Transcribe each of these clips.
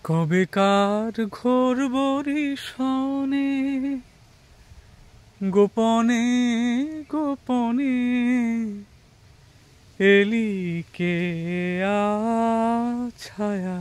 কবেকার ঘোর বরিশনে গোপনে গোপনে এলি কে ছায়া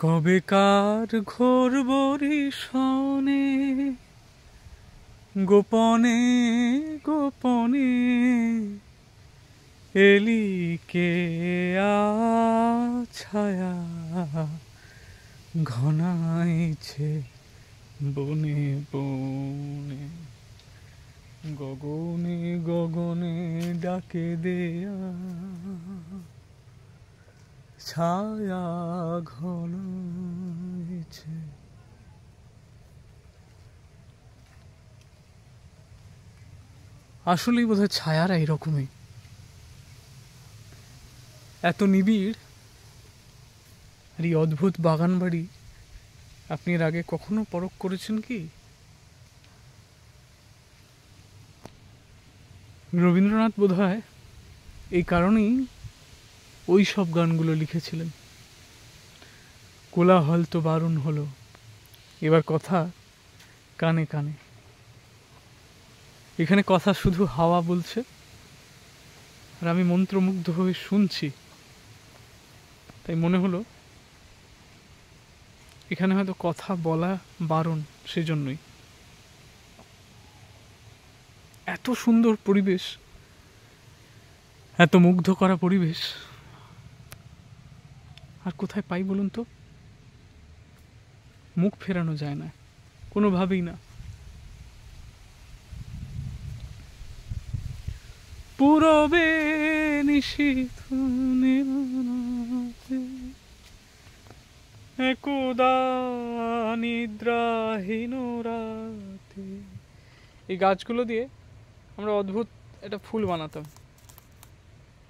কবেকার ঘোর বরিশনে গোপনে গোপনে এলি কে ছায়া ঘনাইছে বনে বনে গগনে গগনে ডাকে দেয়া ছায়া ঘনাইছে। আসলেই বোধহয় ছায়ারা এরকমই, এত নিবিড়। আর এই অদ্ভুত বাগান বাড়ি আপনি এর আগে কখনো পরখ করেছেন কি? রবীন্দ্রনাথ বোধহয় এই কারণেই ওই সব গানগুলো লিখেছিলেন। কোলাহল তো বারণ হলো, এবার কথা কানে কানে। এখানে কথা শুধু হাওয়া বলছে, আর আমি মন্ত্রমুগ্ধ হয়ে শুনছি। তাই মনে হলো এখানে হয়তো কথা বলা বারণ, সেজন্যই। এত সুন্দর পরিবেশ, এত মুগ্ধ করা পরিবেশ আর কোথায় পাই বলুন তো? মুখ ফেরানো যায় না, কোনোভাবেই না। পূরবে নিশীথ একদা নিদ্রাহীন রাতে। এই গাছগুলো দিয়ে আমরা অদ্ভুত একটা ফুল বানাতাম।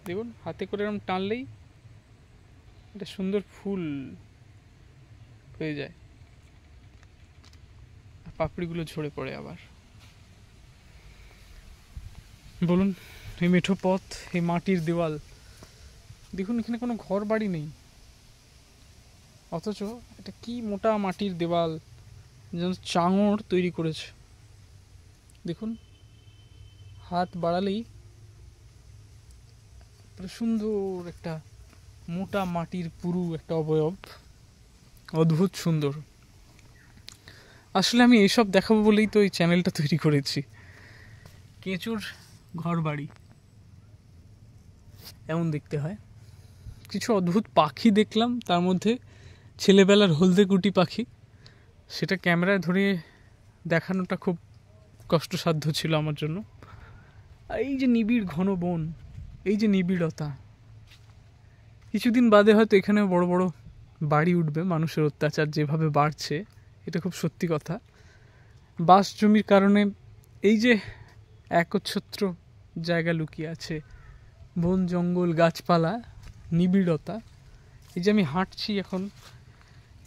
দেখুন, হাতে করে এরকম টানলেই একটা সুন্দর ফুল হয়ে যায়, পাপড়িগুলো ঝরে পড়ে আবার। বলুন, এই মেঠো পথ, এই মাটির দেওয়াল, দেখুন এখানে কোনো ঘর বাড়ি নেই, অথচ এটা কি মোটা মাটির দেওয়াল, যেন চাঙড় তৈরি করেছে। দেখুন হাত বাড়ালেই সুন্দর একটা মোটা মাটির পুরু একটা অবয়ব, অদ্ভুত সুন্দর। আসলে আমি এইসব দেখাবো বলেই তো এই চ্যানেলটা তৈরি করেছি। কেঁচুর ঘর বাড়ি এমন দেখতে হয়। কিছু অদ্ভুত পাখি দেখলাম, তার মধ্যে ছেলেবেলার হলদে গুটি পাখি, সেটা ক্যামেরায় ধরে দেখানোটা খুব কষ্টসাধ্য ছিল আমার জন্য। আর এই যে নিবিড় ঘন বন, এই যে নিবিড়তা, কিছুদিন বাদে হয়তো এখানে বড় বড় বাড়ি উঠবে, মানুষের অত্যাচার যেভাবে বাড়ছে এটা খুব সত্যি কথা। বাস জমির কারণে এই যে একচ্ছত্র জায়গা লুকিয়ে আছে, বন জঙ্গল গাছপালা নিবিড়তা, এই যে আমি হাঁটছি এখন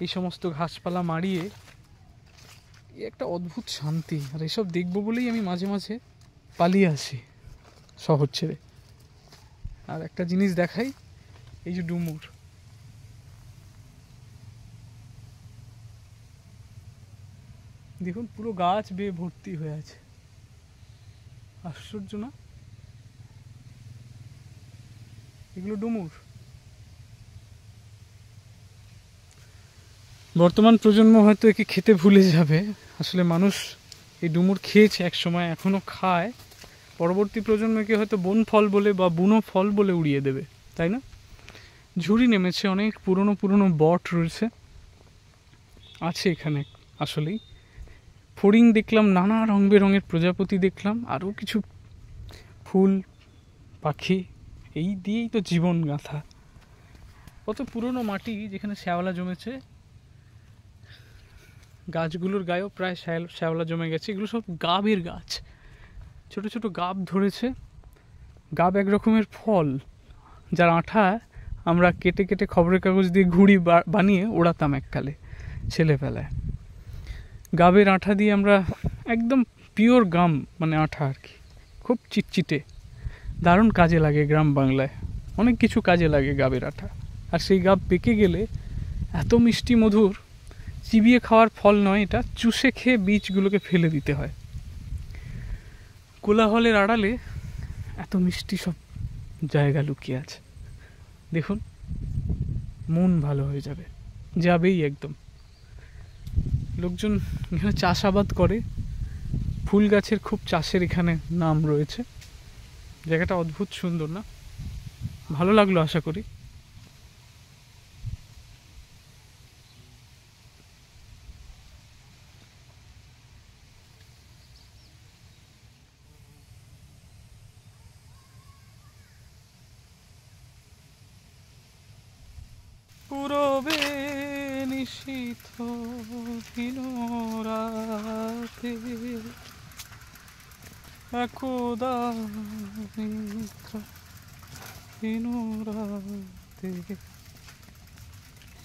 এই সমস্ত ঘাসপালা মারিয়ে, একটা অদ্ভুত শান্তি। আর এসব দেখবো বলেই আমি মাঝে মাঝে পালিয়ে আসি শহর ছেড়ে। আর একটা জিনিস দেখাই, এই যে ডুমুর, দেখুন পুরো গাছ বেয়ে ভর্তি হয়ে আছে, আশ্চর্য না? এগুলো ডুমুর। বর্তমান প্রজন্ম হয়তো একে খেতে ভুলে যাবে, আসলে মানুষ এই ডুমুর খেয়েছে এক সময়, এখনো খায়। পরবর্তী প্রজন্মকে হয়তো বন ফল বলে বা বুনো ফল বলে উড়িয়ে দেবে, তাই না? ঝুড়ি নেমেছে, অনেক পুরনো পুরনো বট রয়েছে আছে এখানে। আসলেই ফড়িং দেখলাম, নানা রং বেরঙের প্রজাপতি দেখলাম, আরও কিছু ফুল পাখি, এই দিয়েই তো জীবন গাথা। কত পুরনো মাটি যেখানে শ্যাওলা জমেছে, গাছগুলোর গায়েও প্রায় শ্যাওলা জমে গেছে। এগুলো সব গাবের গাছ, ছোট ছোট গাব ধরেছে। গাব এক রকমের ফল, যার আঠা আমরা কেটে কেটে খবরের কাগজ দিয়ে ঘুড়ি বানিয়ে ওড়াতাম এককালে ছেলেবেলায়। গাবের আঠা দিয়ে আমরা একদম পিওর গাম, মানে আঠা আর কি, খুব চিটচিটে, দারুণ কাজে লাগে গ্রাম বাংলায়, অনেক কিছু কাজে লাগে গাবের আঠা। আর সেই গাব পেকে গেলে এত মিষ্টি মধুর, চিবিয়ে খাওয়ার ফল নয় এটা, চুষে খেয়ে বীজগুলোকে ফেলে দিতে হয়। কোলাহলের আড়ালে এত মিষ্টি সব জায়গা লুকিয়ে আছে, দেখুন মন ভালো হয়ে যাবে, যাবেই একদম। লোকজন এখানে চাষাবাদ করে, ফুল গাছের খুব চাষের এখানে নাম রয়েছে। জায়গাটা অদ্ভুত সুন্দর না? ভালো লাগলো আশা করি। পূরবে নিশীথ হীন রাতে একদা নিদ্রা হীন রাতে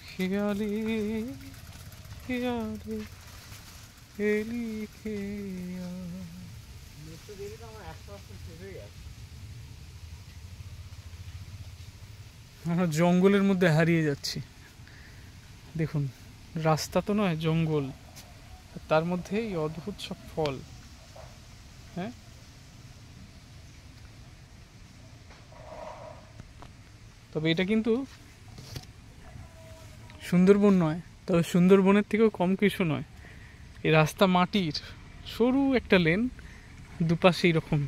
খেয়ালে খেয়ালে এলি খেয়া। আমরা জঙ্গলের মধ্যে হারিয়ে যাচ্ছি। দেখুন রাস্তা তো নয়, জঙ্গল, তার মধ্যে এই অদ্ভুত সব ফল। হ্যাঁ, তবে এটা কিন্তু সুন্দরবন নয়, তবে সুন্দরবনের থেকেও কম কিছু নয়। এই রাস্তা মাটির, সরু একটা লেন, দুপাশে এরকম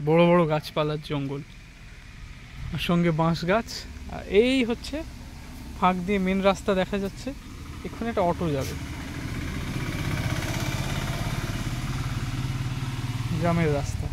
বড় বড় গাছপালার জঙ্গল, আর সঙ্গে বাঁশ গাছ। আর এই হচ্ছে ফাঁক দিয়ে মেন রাস্তা দেখা যাচ্ছে, এখানে একটা অটো যাবে, গ্রামের রাস্তা।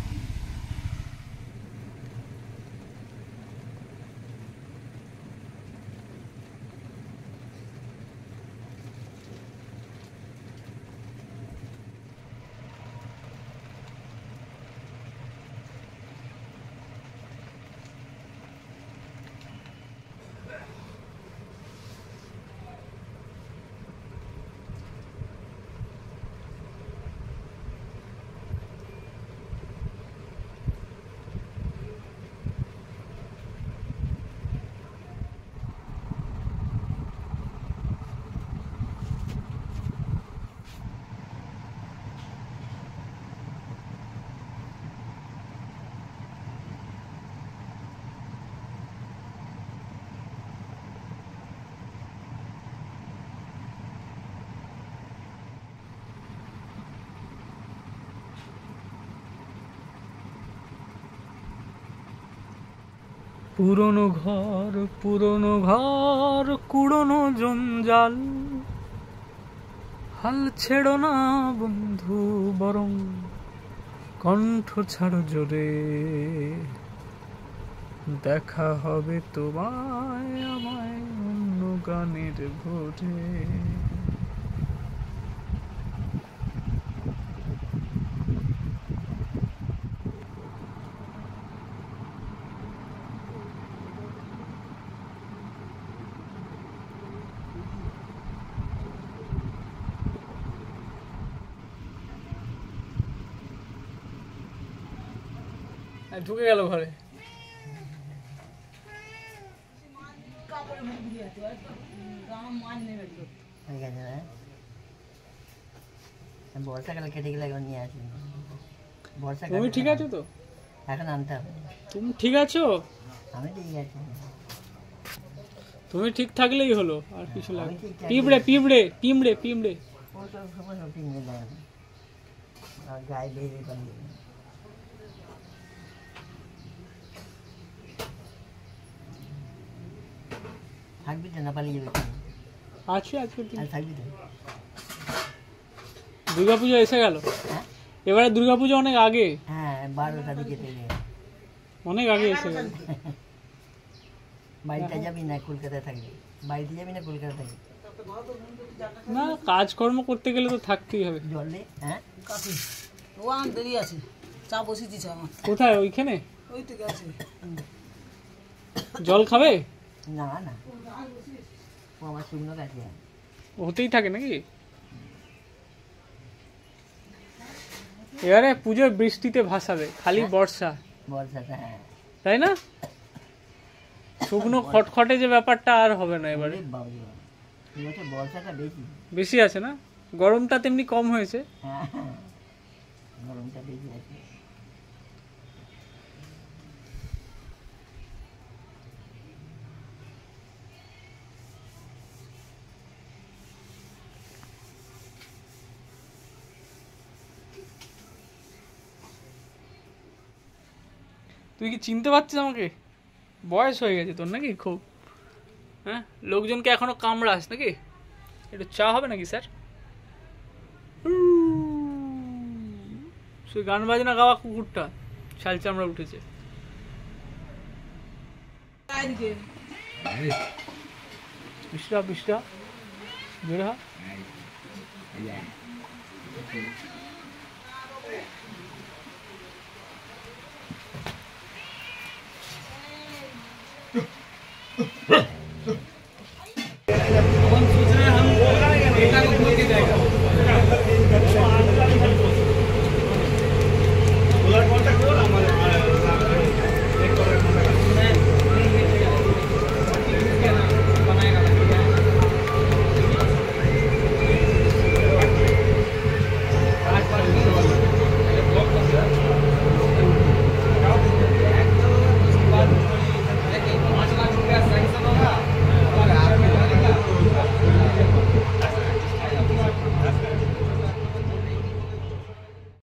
পুরনো ঘর কুড়োনো জঞ্জাল, হাল ছেড়ো না বন্ধু বরং কণ্ঠ ছাড়ো জোরে, দেখা হবে তোমায় আমায় অন্য গানের ভোরে। ঢুকে গেল ঘরে। বর্ষাকাল কেটে গেলে এখন নিয়ে আসি। বর্ষাকাল তুমি ঠিক আছো তো? এখন আনতে হবে। তুমি ঠিক আছো? আমি ঠিক আছি। তুমি ঠিক থাকলেই হলো, আর কিছু লাগে। পিঁপড়ে পিঁপড়ে পিঁপড়ে পিঁপড়ে গায়ে বেরিয়ে পালিয়ে থাকবি তো, না পালিয়ে যাবে? আছে আজকে থাকবি তো? দুর্গাপুজো এসে গেল। এবারে দুর্গাপুজো অনেক আগে। হ্যাঁ, 12টা দিকে থেকে অনেক আগে এসে গেল। বাড়িতে যাবি না কলকাতায় থাকবি? বাড়িতে যাবি না কলকাতা থাকবি? না, কাজকর্ম করতে গেলে তো থাকতেই হবে। জল নে। হ্যাঁ, কাফি ও আমার দেরি আছে, চা বসিয়ে দিচ্ছে আমার। কোথায়? ওইখানে ওই থেকে আছে। জল খাবে? না না, ও আমার শুকনো কাছে হতেই থাকে নাকি? এবারে পুজোর বৃষ্টিতে ভাসাবে, খালি বর্ষা। বর্ষাটা, হ্যাঁ তাই না? শুকনো খটখটে যে ব্যাপারটা আর হবে না এবারে। বর্ষাটা বেশি বেশি আছে না? গরমটা তেমনি কম হয়েছে। হ্যাঁ, গরমটা বেশি আছে। তুই কি চিনতে পারছিস আমাকে? বয়স হয়ে গেছে তোর নাকি খুব? হ্যাঁ, লোকজনকে এখনো কামড়াস নাকি? একটু চা হবে নাকি স্যার? সে গান বাজনা গাওয়া কুকুরটা শাল চামড়া উঠেছে। বিশটা বিশটা জোরে হা।